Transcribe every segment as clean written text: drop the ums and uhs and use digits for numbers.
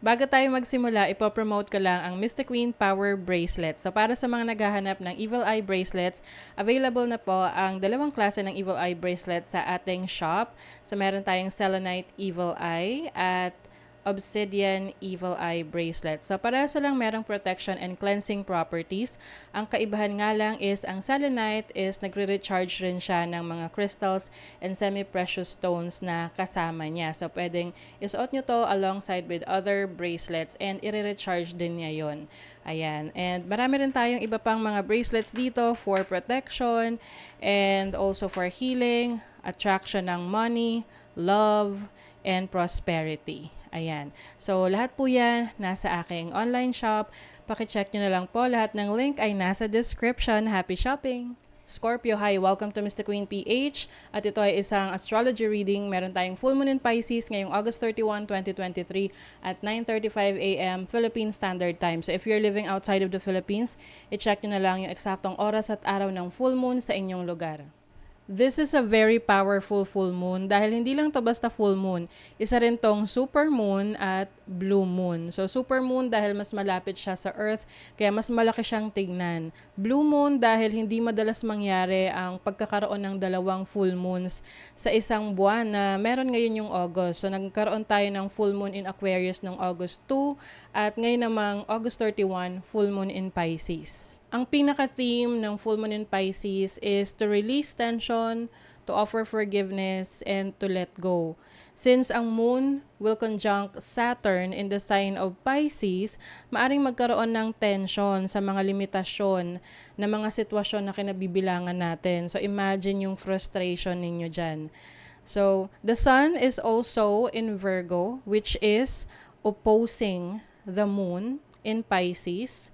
Bago tayo magsimula, ipopromote ko lang ang Mystic Queen Power Bracelet. So para sa mga naghahanap ng Evil Eye Bracelets, available na po ang dalawang klase ng Evil Eye Bracelet sa ating shop. So meron tayong Selenite Evil Eye at Obsidian Evil Eye Bracelet. So parehas lang merong protection and cleansing properties. Ang kaibahan nga lang is ang selenite is nagre-recharge rin siya ng mga crystals and semi-precious stones na kasama niya. So pwedeng isuot nyo to alongside with other bracelets and i-recharge din niya yon. Ayan. And marami rin tayong iba pang mga bracelets dito for protection and also for healing, attraction ng money, love, and prosperity. Ayan. So, lahat po yan nasa aking online shop. Pakicheck nyo na lang po. Lahat ng link ay nasa description. Happy shopping! Scorpio, hi! Welcome to Mystic Queen PH. At ito ay isang astrology reading. Meron tayong full moon in Pisces ngayong August 31, 2023 at 9:35 a.m. Philippine Standard Time. So, if you're living outside of the Philippines, i-check nyo na lang yung eksaktong oras at araw ng full moon sa inyong lugar. This is a very powerful full moon dahil hindi lang to basta full moon. Isa rin tong super moon at blue moon. So super moon dahil mas malapit siya sa Earth kaya mas malaki siyang tignan. Blue moon dahil hindi madalas mangyari ang pagkakaroon ng dalawang full moons sa isang buwan na meron ngayon yung August. So nagkaroon tayo ng full moon in Aquarius noong August 2 at ngayon namang August 31 full moon in Pisces. Ang pinaka-theme ng full moon in Pisces is to release tension, to offer forgiveness, and to let go. Since ang moon will conjunct Saturn in the sign of Pisces, maaring magkaroon ng tension sa mga limitasyon na mga sitwasyon na kinabibilangan natin. So imagine yung frustration ninyo dyan. So the sun is also in Virgo, which is opposing the moon in Pisces.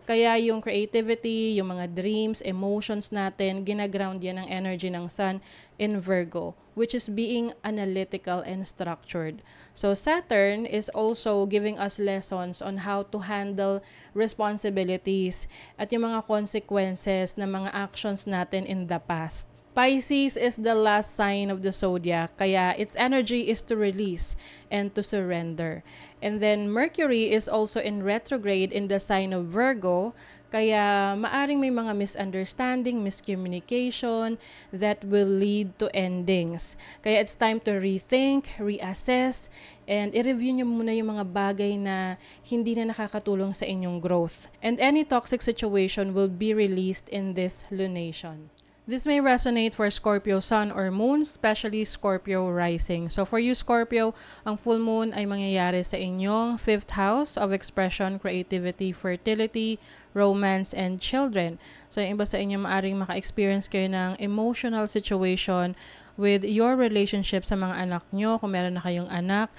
Kaya yung creativity, yung mga dreams, emotions natin, ginaground yan ng energy ng sun in Virgo, which is being analytical and structured. So Saturn is also giving us lessons on how to handle responsibilities at yung mga consequences ng mga actions natin in the past. Pisces is the last sign of the zodiac, kaya its energy is to release and to surrender. And then Mercury is also in retrograde in the sign of Virgo, kaya maaring may mga misunderstanding, miscommunication that will lead to endings. Kaya it's time to rethink, reassess, and i-review nyo muna yung mga bagay na hindi na nakakatulong sa inyong growth. And any toxic situation will be released in this lunation. This may resonate for Scorpio Sun or Moon, especially Scorpio Rising. So for you Scorpio, ang full moon ay mangyayari sa inyong 5th house of expression, creativity, fertility, romance, and children. So yung iba sa inyo maaring maka-experience kayo ng emotional situation with your relationship sa mga anak nyo, kung meron na kayong anak.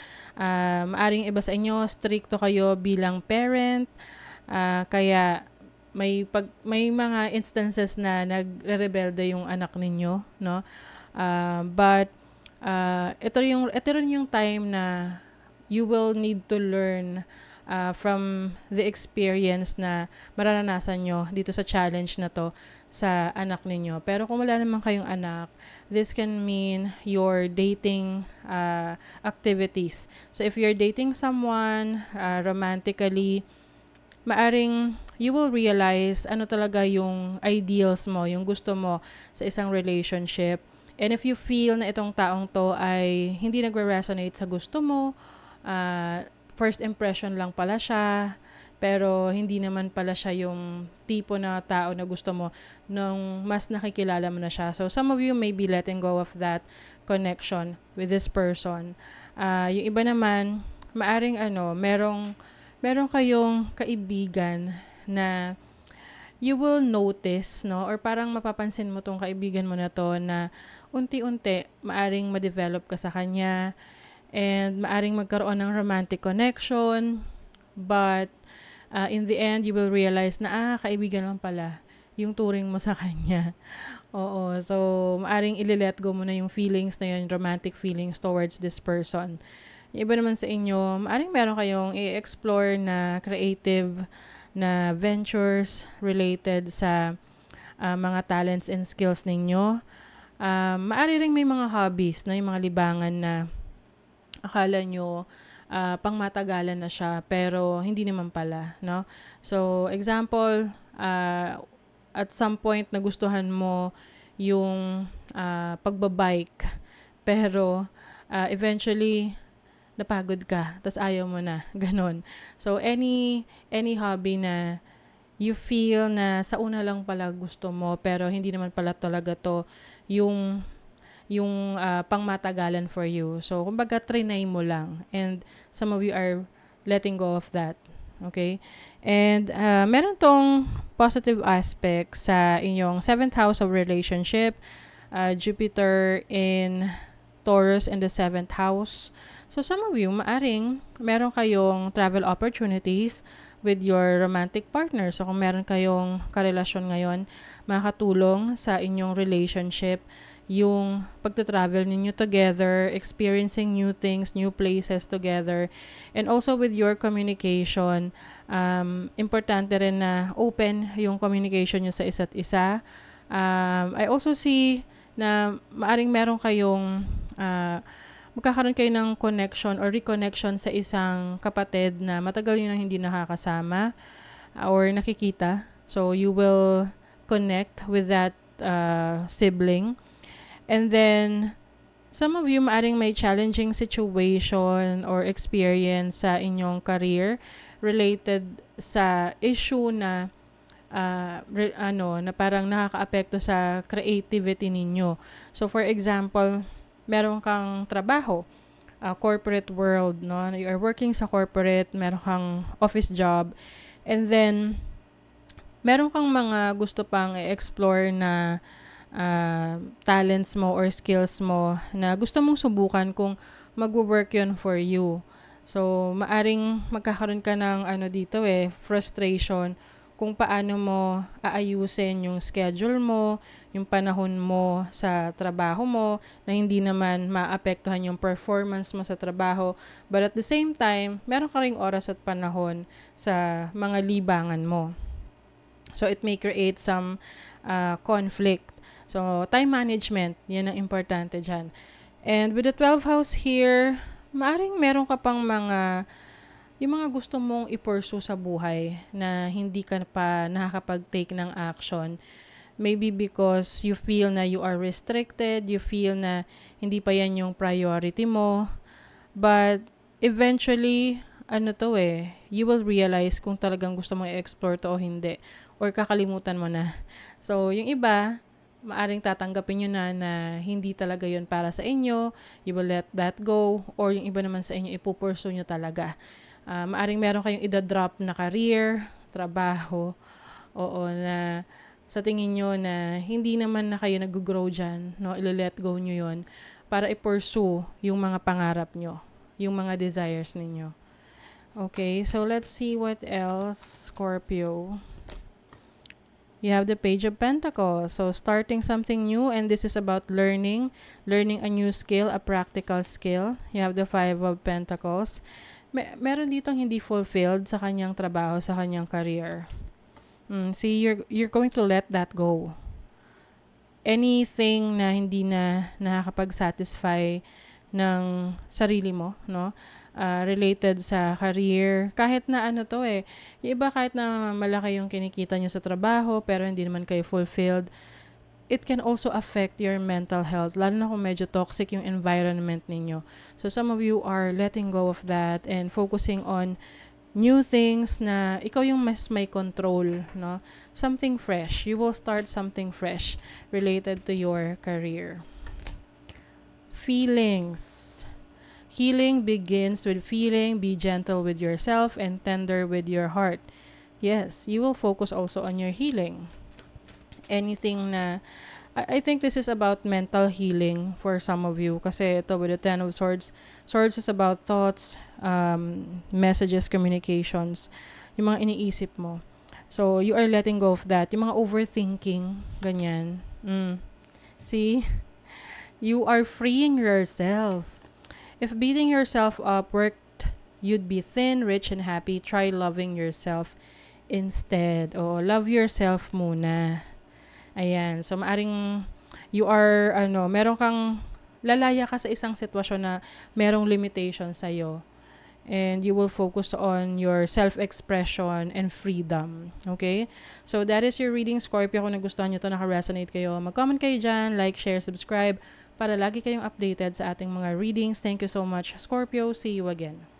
Maaring iba sa inyo, stricto kayo bilang parent, kaya may mga instances na nagre-rebelde yung anak ninyo, no? But ito rin yung time na you will need to learn from the experience na mararanasan nyo dito sa challenge na to sa anak ninyo. Pero kung wala naman kayong anak, this can mean your dating activities. So if you're dating someone romantically, maaring you will realize ano talaga yung ideals mo, yung gusto mo sa isang relationship. And if you feel na itong taong to ay hindi nagre-resonate sa gusto mo, first impression lang pala siya, pero hindi naman pala siya yung tipo na tao na gusto mo nung mas nakikilala mo na siya. So some of you may be letting go of that connection with this person. Yung iba naman, maaring meron kayong kaibigan na you will notice, no? Or parang mapapansin mo tong kaibigan mo na to na unti-unti maaring ma-develop ka sa kanya and maaring magkaroon ng romantic connection, but in the end, you will realize na kaibigan lang pala yung turing mo sa kanya. Oo, so maaring i-let go mo na yung feelings na yun, romantic feelings towards this person. Yung iba naman sa inyo, maaring meron kayong i-explore na creative na ventures related sa mga talents and skills ninyo. Maaari ring may mga hobbies, no? Yung mga libangan na akala nyo pangmatagalan na siya, pero hindi naman pala, no? So, example, at some point nagustuhan mo yung pagbabike, pero eventually napagod ka, tas ayaw mo na, ganon. So, any hobby na you feel na sa una lang pala gusto mo, pero hindi naman pala talaga to yung pangmatagalan for you. So, kumbaga, trinay mo lang. And some of you are letting go of that. Okay? And meron tong positive aspect sa inyong 7th house of relationship, Jupiter in Taurus in the 7th house. So, some of you, maaring meron kayong travel opportunities with your romantic partner. So, kung meron kayong karelasyon ngayon, makakatulong sa inyong relationship yung pagta-travel ninyo together, experiencing new things, new places together, and also with your communication, importante rin na open yung communication nyo sa isa't isa. I also see na maaring meron kayong magkakaroon kayo ng connection or reconnection sa isang kapatid na matagal nyo nang hindi nakakasama or nakikita. So, you will connect with that sibling. And then, some of you maaring may challenging situation or experience sa inyong career related sa issue na na parang nakakaapekto sa creativity ninyo. So, for example, meron kang trabaho, corporate world, no? You are working sa corporate, meron kang office job, and then, meron kang mga gusto pang i-explore na talents mo or skills mo na gusto mong subukan kung mag-work yun for you. So, maaring magkakaroon ka ng frustration kung paano mo aayusin yung schedule mo, yung panahon mo sa trabaho mo, na hindi naman maapektuhan yung performance mo sa trabaho. But at the same time, meron ka ring oras at panahon sa mga libangan mo. So, it may create some conflict. So, time management, yan ang importante dyan. And with the 12th house here, maaring meron ka pang yung mga gusto mong i-pursue sa buhay na hindi ka pa nakakapag-take ng action. Maybe because you feel na you are restricted, you feel na hindi pa yan yung priority mo. But eventually, you will realize kung talagang gusto mong i-explore to o hindi. Or kakalimutan mo na. So, yung iba, maaring tatanggapin nyo na hindi talaga yun para sa inyo, you will let that go, or yung iba naman sa inyo, ipupursu nyo talaga. Maaring meron kayong idadrop na career, trabaho, na sa tingin nyo na hindi naman na kayo nag-grow dyan, no? Ilo-let go nyo yun para i-pursue yung mga pangarap nyo, yung mga desires ninyo. Okay, so let's see what else, Scorpio. You have the Page of Pentacles. So, starting something new, and this is about learning a new skill, a practical skill. You have the Five of Pentacles. Meron ditong hindi fulfilled sa kanyang trabaho, sa kanyang career. See, you're going to let that go. Anything na hindi na nakakapag-satisfy ng sarili mo, no? Related sa career, kahit na yung iba kahit na malaki yung kinikita nyo sa trabaho, pero hindi naman kayo fulfilled, it can also affect your mental health, lalo na kung medyo toxic yung environment ninyo. So, some of you are letting go of that and focusing on new things na ikaw yung mas may control, no? Something fresh. You will start something fresh related to your career. Feelings. Healing begins with feeling. Be gentle with yourself and tender with your heart. Yes, you will focus also on your healing. Anything na, I think this is about mental healing for some of you. Kasi ito with the Ten of Swords, Swords is about thoughts, messages, communications, yung mga iniisip mo. So, you are letting go of that. Yung mga overthinking, ganyan. See? You are freeing yourself. If beating yourself up worked, you'd be thin, rich, and happy. Try loving yourself instead. O, love yourself muna. Ayan. So, maaring you are, meron kang lalaya ka sa isang sitwasyon na merong limitation sa'yo. and you will focus on your self-expression and freedom. Okay? So, that is your reading, Scorpio. Kung nagustuhan nyo to, naka-resonate kayo, mag-comment kayo dyan, like, share, subscribe, para lagi kayong updated sa ating mga readings. Thank you so much, Scorpio. See you again.